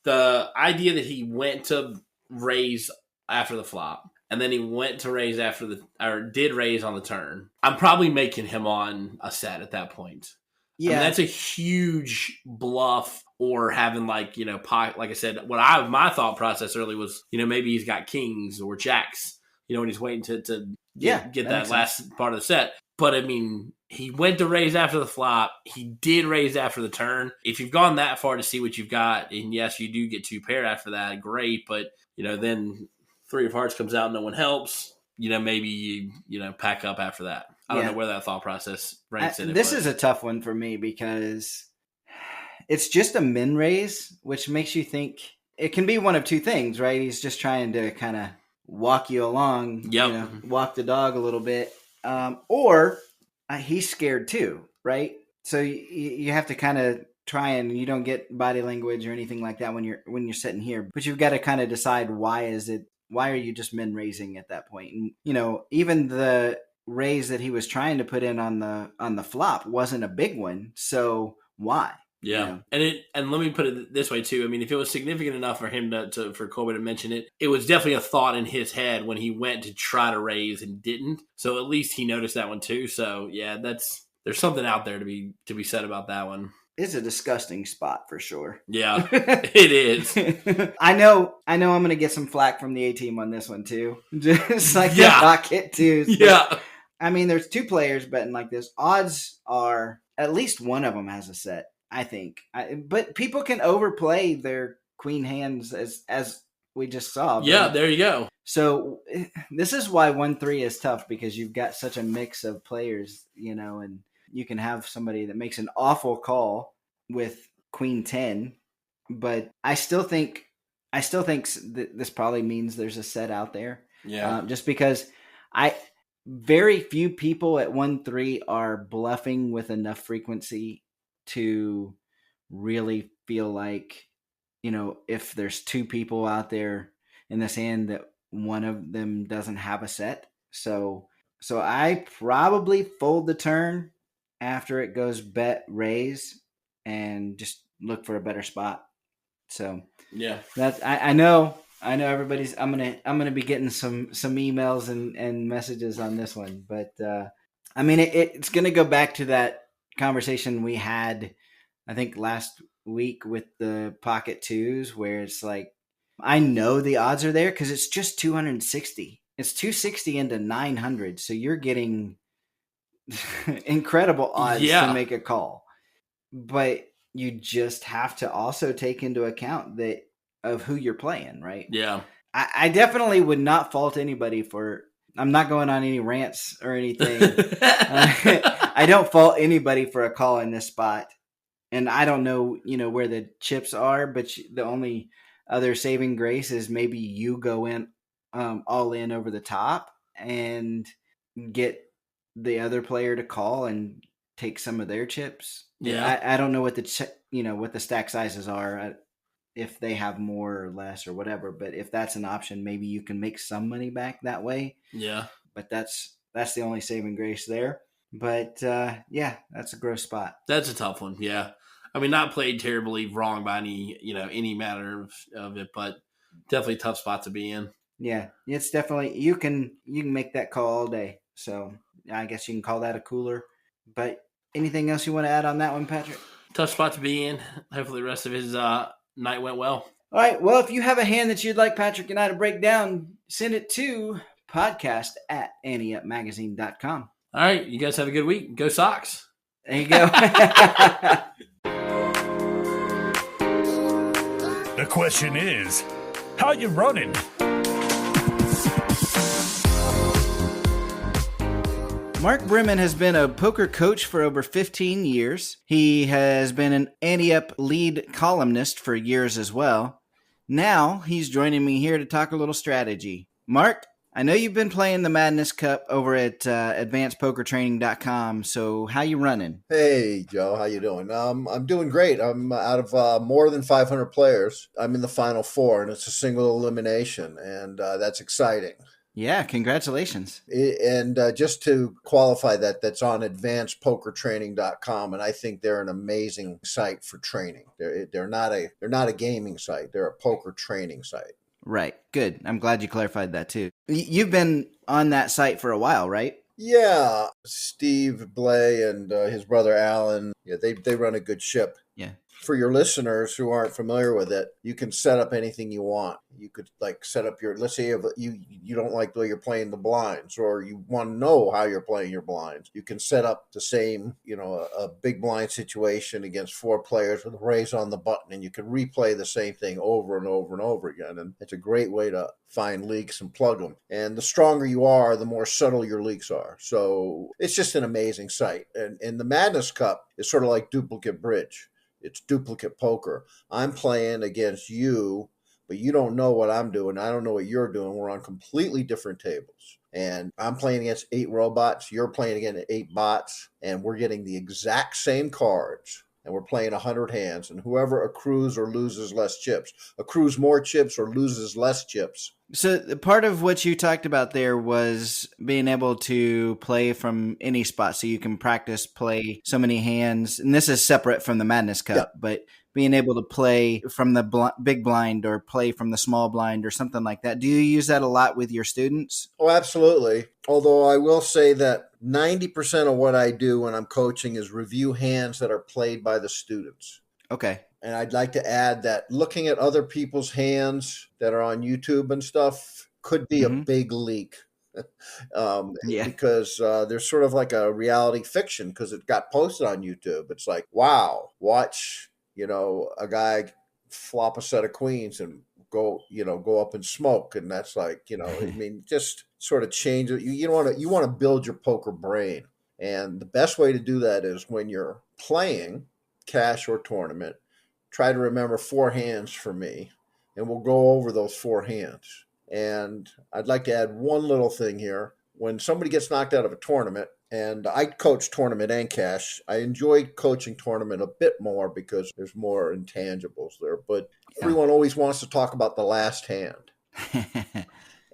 the idea that he went to raise after the flop and then he went to raise did raise on the turn, I'm probably making him on a set at that point. Yeah, that's a huge bluff, or having like I said, my thought process early was maybe he's got kings or jacks, and he's waiting to get that last part of the set. But he went to raise after the flop. He did raise after the turn. If you've gone that far to see what you've got, and yes, you do get 2 pair after that, great. But then 3 of hearts comes out, no one helps. Maybe you pack up after that. I don't know where that thought process ranks in it. This is a tough one for me because it's just a min raise, which makes you think it can be one of 2 things, right? He's just trying to kind of walk you along, walk the dog a little bit, or he's scared too, right? So you have to kind of try, and you don't get body language or anything like that when you're sitting here, but you've got to kind of decide why are you just min raising at that point? And even the raise that he was trying to put in on the flop wasn't a big one, so why? Yeah, and let me put it this way too. If it was significant enough for him for Colby to mention it, it was definitely a thought in his head when he went to try to raise and didn't. So at least he noticed that one too. So yeah, there's something out there to be said about that one. It's a disgusting spot for sure. Yeah, it is. I know I'm going to get some flack from the A-team on this one too. Just like the pocket too. Yeah. There's 2 players betting like this. Odds are at least one of them has a set, I think. But people can overplay their queen hands as we just saw. Yeah, there you go. So this is why 1-3 is tough, because you've got such a mix of players, and you can have somebody that makes an awful call with queen 10, but I still think this probably means there's a set out there. Yeah. Just because very few people at 1-3 are bluffing with enough frequency to really feel like, if there's 2 people out there in this hand that one of them doesn't have a set. So I probably fold the turn after it goes bet raise and just look for a better spot. So yeah, that's I know I know everybody's. I'm gonna be getting some emails and messages on this one, but I mean it's gonna go back to that conversation we had, I think last week with the pocket twos, where it's like I know the odds are there because it's just 260. It's 260 into 900, so you're getting incredible odds to make a call, but you just have to also take into account that of who you're playing, right? Yeah. I definitely would not fault anybody for. I'm not going on any rants or anything. I don't fault anybody for a call in this spot, and I don't know, where the chips are. But the only other saving grace is maybe you go in all in over the top and get the other player to call and take some of their chips. Yeah, I don't know what what the stack sizes are. If they have more or less or whatever, but if that's an option, maybe you can make some money back that way. Yeah. But that's the only saving grace there. But that's a gross spot. That's a tough one. Yeah. I mean, not played terribly wrong by any matter of it, but definitely a tough spot to be in. Yeah, it's definitely you can make that call all day. So I guess you can call that a cooler. But anything else you want to add on that one, Patrick? Tough spot to be in. Hopefully the rest of his night went well. All right. Well, if you have a hand that you'd like Patrick and I to break down, send it to podcast@anteupmagazine.com. All right. You guys have a good week. Go Sox. There you go. The question is, how you running? Mark Brimman has been a poker coach for over 15 years. He has been an Ante Up lead columnist for years as well. Now he's joining me here to talk a little strategy. Mark, I know you've been playing the Madness Cup over at advancedpokertraining.com, so how you running? Hey, Joe, how you doing? I'm doing great. I'm out of more than 500 players. I'm in the final four, and it's a single elimination, and that's exciting. Yeah, congratulations. And just to qualify that's on advancedpokertraining.com, and I think they're an amazing site for training. They're not a gaming site. They're a poker training site. Right. Good. I'm glad you clarified that too. You've been on that site for a while, right? Yeah. Steve Blay and his brother Alan, they run a good ship. Yeah. For your listeners who aren't familiar with it, you can set up anything you want. You could set up let's say you don't like the way you're playing the blinds, or you want to know how you're playing your blinds. You can set up the same, a big blind situation against four players with a raise on the button, and you can replay the same thing over and over and over again. And it's a great way to find leaks and plug them. And the stronger you are, the more subtle your leaks are. So it's just an amazing site. And the Madness Cup is sort of like duplicate bridge. It's duplicate poker. I'm playing against you, but you don't know what I'm doing. I don't know what you're doing. We're on completely different tables. And I'm playing against 8 robots. You're playing against 8 bots. And we're getting the exact same cards. And we're playing 100 hands. And whoever accrues or loses less chips, accrues more chips or loses less chips. So part of what you talked about there was being able to play from any spot. So you can practice play so many hands. And this is separate from the Madness Cup, but being able to play from the big blind or play from the small blind or something like that. Do you use that a lot with your students? Oh, absolutely. Although I will say that 90% of what I do when I'm coaching is review hands that are played by the students. Okay. And I'd like to add that looking at other people's hands that are on YouTube and stuff could be a big leak. Because there's sort of like a reality fiction because it got posted on YouTube. It's like, wow, watch, a guy flop a set of queens and go up in smoke. And that's like, I mean, just sort of change it. You want to build your poker brain. And the best way to do that is when you're playing cash or tournament, try to remember 4 hands for me, and we'll go over those 4 hands. And I'd like to add one little thing here. When somebody gets knocked out of a tournament, and I coach tournament and cash, I enjoy coaching tournament a bit more because there's more intangibles there. But everyone always wants to talk about the last hand.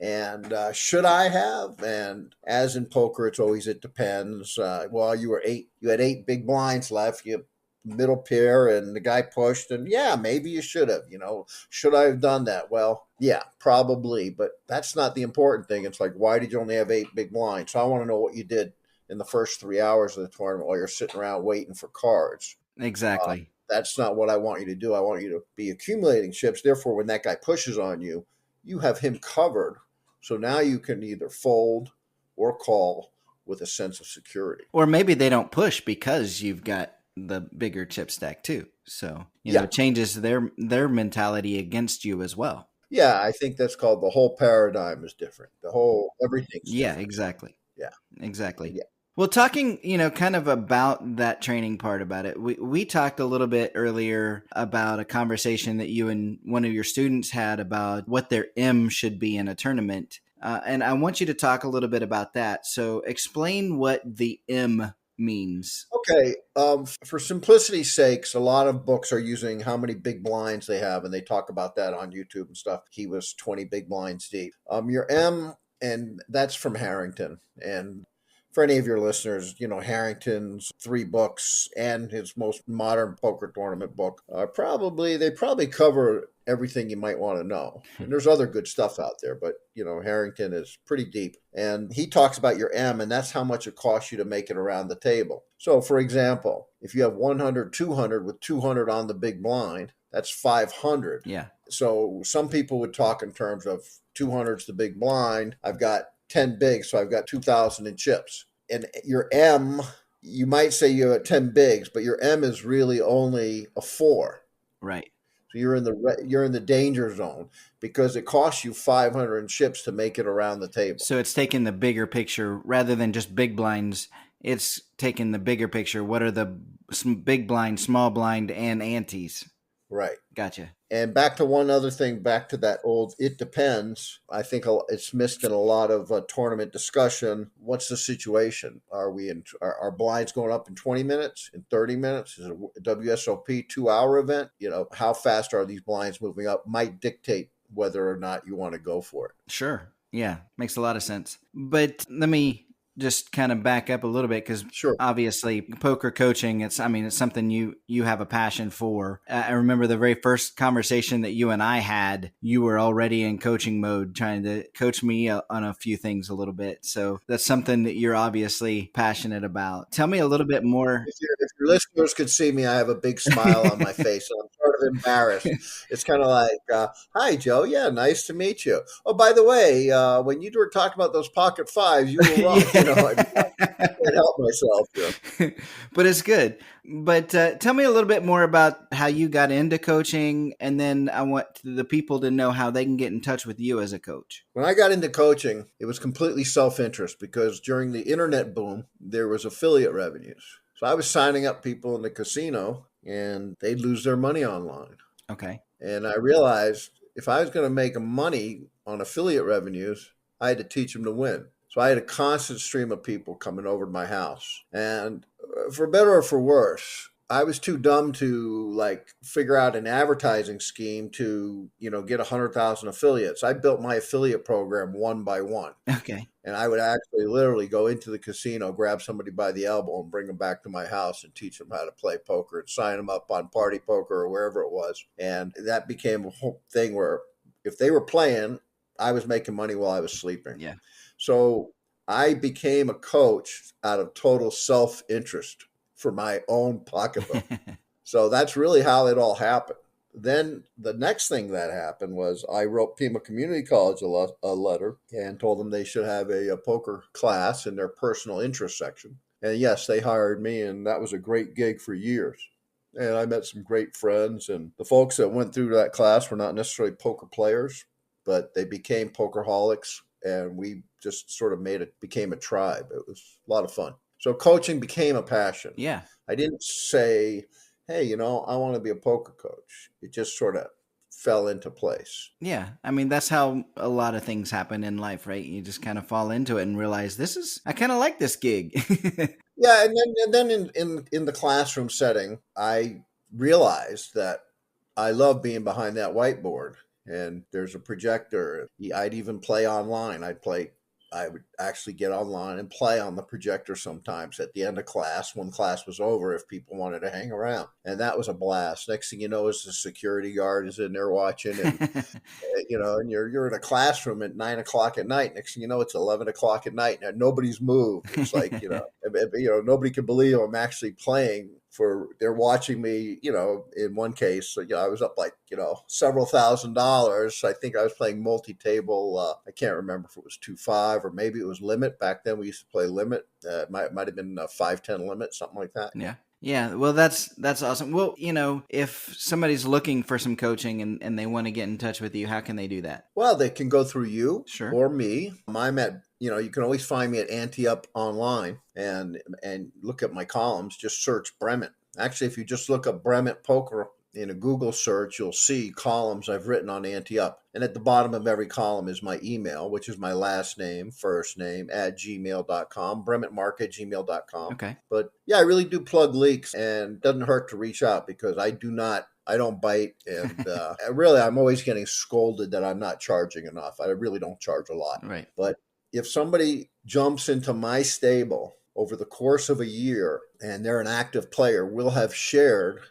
And should I have? And as in poker, it depends. You had 8 big blinds left. You middle pair and the guy pushed, and yeah, maybe you should have, should I have done that? Well, yeah, probably, but that's not the important thing. It's like, why did you only have 8 big blinds? So I want to know what you did in the first 3 hours of the tournament while you're sitting around waiting for cards. Exactly. That's not what I want you to do. I want you to be accumulating chips. Therefore, when that guy pushes on you, you have him covered. So now you can either fold or call with a sense of security. Or maybe they don't push because you've got the bigger chip stack too. So, it changes their mentality against you as well. Yeah, I think that's called the whole paradigm is different. Everything's different. Exactly. Yeah. Exactly. Yeah. Well, talking, kind of about that training part about it, we talked a little bit earlier about a conversation that you and one of your students had about what their M should be in a tournament. And I want you to talk a little bit about that. So explain what the M means. Okay. For simplicity's sakes, a lot of books are using how many big blinds they have, and they talk about that on YouTube and stuff. He was 20 big blinds deep. Your M, and that's from Harrington. And for any of your listeners, Harrington's 3 books and his most modern poker tournament book are probably cover everything you might want to know. And there's other good stuff out there, but Harrington is pretty deep. And he talks about your M, and that's how much it costs you to make it around the table. So for example, if you have 100, 200 with 200 on the big blind, that's 500. Yeah. So some people would talk in terms of 200's the big blind. I've got 10 bigs, so I've got 2,000 in chips. And your M, you might say you're at 10 bigs, but your M is really only a 4. Right. So you're in the danger zone because it costs you 500 in chips to make it around the table. So it's taking the bigger picture rather than just big blinds. It's taking the bigger picture. What are the big blind, small blind, and antes? Right. Gotcha. And back to one other thing, back to that old, it depends. I think it's missed in a lot of tournament discussion. What's the situation? Are blinds going up in 20 minutes, in 30 minutes? Is it a WSOP 2-hour event? How fast are these blinds moving up might dictate whether or not you want to go for it. Sure. Yeah. Makes a lot of sense. But let me just kind of back up a little bit because obviously poker coaching, it's something you have a passion for. I remember the very first conversation that you and I had, you were already in coaching mode trying to coach me on a few things a little bit. So that's something that you're obviously passionate about. Tell me a little bit more. If your listeners could see me, I have a big smile on my face. And I'm sort of embarrassed. It's kind of like, hi, Joe. Yeah, nice to meet you. Oh, by the way, when you were talking about those pocket fives, you were wrong. I can't help myself. But it's good. But tell me a little bit more about how you got into coaching, and then I want the people to know how they can get in touch with you as a coach. When I got into coaching, it was completely self-interest because during the internet boom, there was affiliate revenues. So I was signing up people in the casino, and they'd lose their money online. Okay. And I realized if I was going to make money on affiliate revenues, I had to teach them to win. So I had a constant stream of people coming over to my house. And for better or for worse, I was too dumb to figure out an advertising scheme to, get 100,000 affiliates. I built my affiliate program one by one. Okay. And I would actually literally go into the casino, grab somebody by the elbow and bring them back to my house and teach them how to play poker and sign them up on Party Poker or wherever it was. And that became a whole thing where if they were playing, I was making money while I was sleeping. Yeah. So I became a coach out of total self-interest for my own pocketbook. So that's really how it all happened. Then the next thing that happened was I wrote Pima Community College a letter and told them they should have a poker class in their personal interest section. And yes, they hired me, and that was a great gig for years. And I met some great friends, and the folks that went through that class were not necessarily poker players, but they became pokerholics, and we just sort of became a tribe. It was a lot of fun. So coaching became a passion. Yeah. I didn't say, hey, I want to be a poker coach. It just sort of fell into place. Yeah. That's how a lot of things happen in life, right? You just kind of fall into it and realize I kind of like this gig. Yeah. And then in the classroom setting, I realized that I love being behind that whiteboard. And there's a projector. I'd even play online. I'd play I would actually get online and play on the projector sometimes at the end of class when class was over if people wanted to hang around. And that was a blast. Next thing you know is the security guard is in there watching, and and you're in a classroom at 9 o'clock at night. Next thing you know, it's 11 o'clock at night and nobody's moved. It's like, nobody can believe I'm actually playing. They're watching me, in one case, I was up like, several $1,000s. I think I was playing multi-table. I can't remember if it was 2-5 or maybe it was limit. Back then we used to play limit. Might have been a 5-10 limit, something like that. Yeah. Yeah, well, that's awesome. Well, if somebody's looking for some coaching and they want to get in touch with you, how can they do that? Well, they can go through you Sure. or me. I'm at, you can always find me at Ante Up online and look at my columns. Just search Bremen. Actually, if you just look up Bremen Poker in a Google search, you'll see columns I've written on Ante Up. And at the bottom of every column is my email, which is my last name, first name, @gmail.com, brementmark@gmail.com. Okay. But yeah, I really do plug leaks, and it doesn't hurt to reach out because I don't bite. And I'm always getting scolded that I'm not charging enough. I really don't charge a lot. Right. But if somebody jumps into my stable over the course of a year and they're an active player, we'll have shared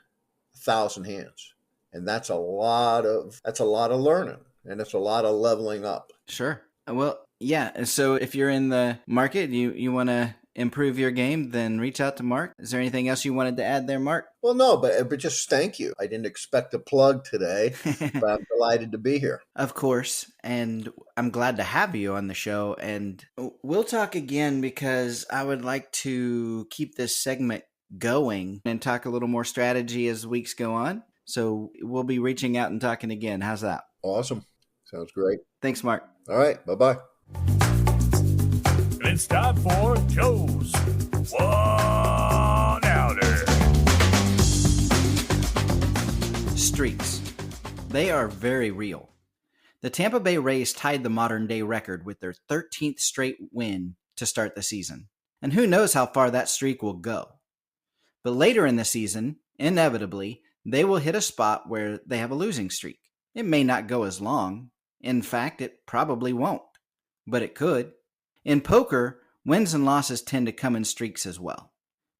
1,000 hands. And that's a lot of learning, and it's a lot of leveling up. Sure. Well, yeah. So if you're in the market, you want to improve your game, then reach out to Mark. Is there anything else you wanted to add there, Mark? Well, no, but just thank you. I didn't expect a plug today, but I'm delighted to be here. Of course. And I'm glad to have you on the show. And we'll talk again because I would like to keep this segment going and talk a little more strategy as weeks go on. So we'll be reaching out and talking again. How's that? Awesome. Sounds great. Thanks, Mark. All right. Bye-bye. And it's time for Joe's 1-Outer. Streaks. They are very real. The Tampa Bay Rays tied the modern-day record with their 13th straight win to start the season. And who knows how far that streak will go. But later in the season, inevitably, they will hit a spot where they have a losing streak. It may not go as long. In fact, it probably won't. But it could. In poker, wins and losses tend to come in streaks as well.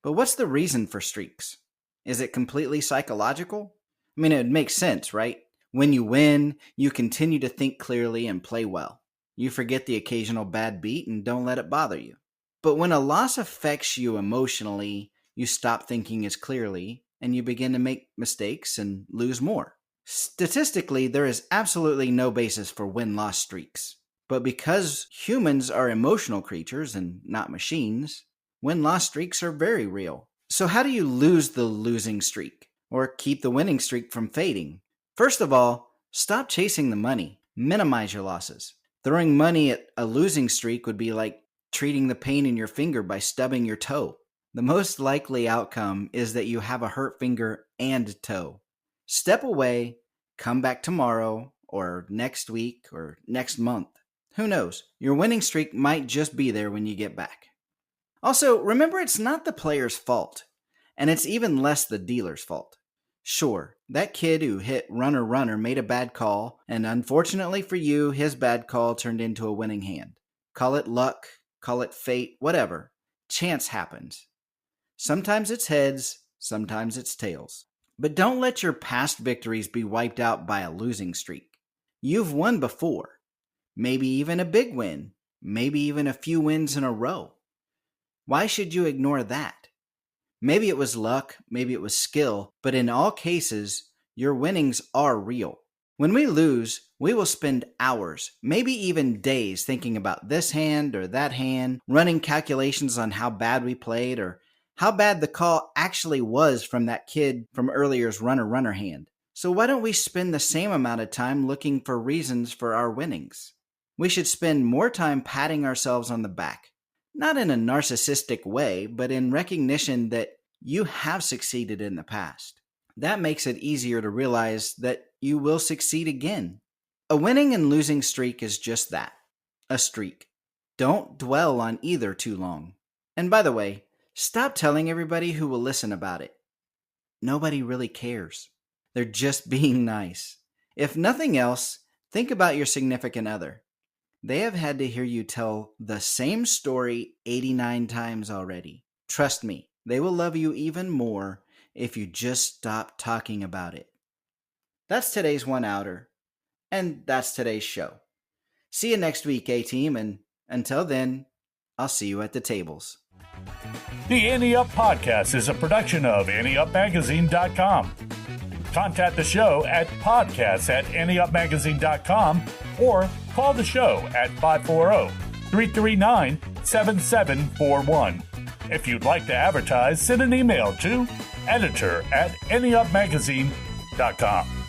But what's the reason for streaks? Is it completely psychological? I mean, it would make sense, right? When you win, you continue to think clearly and play well. You forget the occasional bad beat and don't let it bother you. But when a loss affects you emotionally, you stop thinking as clearly and you begin to make mistakes and lose more. Statistically, there is absolutely no basis for win-loss streaks. But because humans are emotional creatures and not machines, win-loss streaks are very real. So how do you lose the losing streak or keep the winning streak from fading? First of all, stop chasing the money. Minimize your losses. Throwing money at a losing streak would be like treating the pain in your finger by stubbing your toe. The most likely outcome is that you have a hurt finger and toe. Step away, come back tomorrow, or next week, or next month. Who knows? Your winning streak might just be there when you get back. Also, remember it's not the player's fault, and it's even less the dealer's fault. Sure, that kid who hit runner made a bad call, and unfortunately for you, his bad call turned into a winning hand. Call it luck, call it fate, whatever. Chance happens. Sometimes it's heads, sometimes it's tails. But don't let your past victories be wiped out by a losing streak. You've won before. Maybe even a big win. Maybe even a few wins in a row. Why should you ignore that? Maybe it was luck, maybe it was skill, but in all cases, your winnings are real. When we lose, we will spend hours, maybe even days thinking about this hand or that hand, running calculations on how bad we played or how bad the call actually was from that kid from earlier's runner hand. So why don't we spend the same amount of time looking for reasons for our winnings? We should spend more time patting ourselves on the back. Not in a narcissistic way, but in recognition that you have succeeded in the past. That makes it easier to realize that you will succeed again. A winning and losing streak is just that, a streak. Don't dwell on either too long. And by the way, stop telling everybody who will listen about it. Nobody really cares. They're just being nice. If nothing else, think about your significant other. They have had to hear you tell the same story 89 times already. Trust me, they will love you even more if you just stop talking about it. That's today's one outer, and that's today's show. See you next week, A-Team, and until then, I'll see you at the tables. The Ante Up Podcast is a production of AnteUpMagazine.com. Contact the show at podcasts@AnteUpMagazine.com or call the show at 540-339-7741. If you'd like to advertise, send an email to editor@AnteUpMagazine.com.